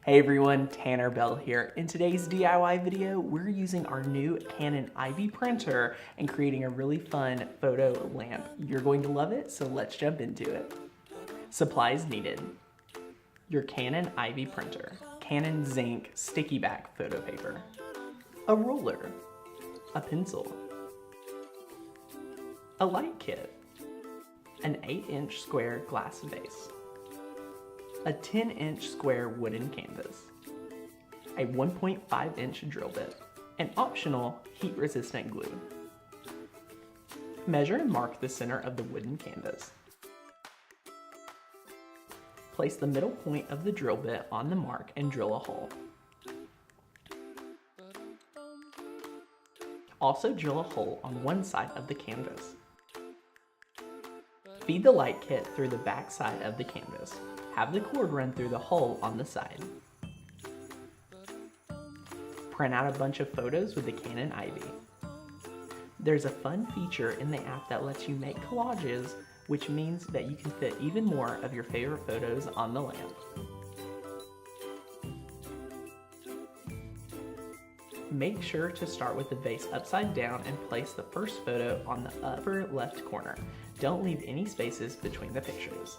Hey everyone, Tanner Bell here. In today's DIY video, we're using our new Canon Ivy printer and creating a really fun photo lamp. You're going to love it, so let's jump into it. Supplies needed. Your Canon Ivy printer, Canon Zinc sticky back photo paper, a ruler, a pencil, a light kit, an 8-inch square glass vase, a 10-inch square wooden canvas, a 1.5-inch drill bit, and optional heat-resistant glue. Measure and mark the center of the wooden canvas. Place the middle point of the drill bit on the mark and drill a hole. Also drill a hole on one side of the canvas. Feed the light kit through the back side of the canvas. Have the cord run through the hole on the side. Print out a bunch of photos with the Canon Ivy. There's a fun feature in the app that lets you make collages, which means that you can fit even more of your favorite photos on the lamp. Make sure to start with the vase upside down and place the first photo on the upper left corner. Don't leave any spaces between the pictures.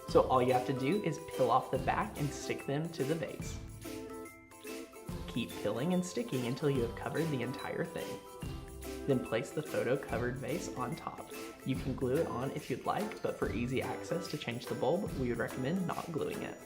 So all you have to do is peel off the back and stick them to the vase. Keep peeling and sticking until you have covered the entire thing. Then place the photo covered vase on top. You can glue it on if you'd like, but for easy access to change the bulb, we would recommend not gluing it.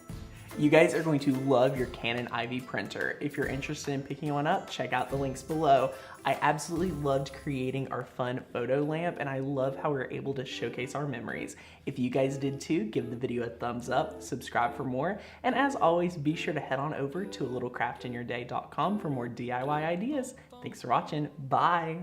You guys are going to love your Canon Ivy printer. If you're interested in picking one up, check out the links below. I absolutely loved creating our fun photo lamp, and I love how we're able to showcase our memories. If you guys did too, give the video a thumbs up, subscribe for more, and as always, be sure to head on over to alittlecraftinyourday.com for more DIY ideas. Thanks for watching. Bye.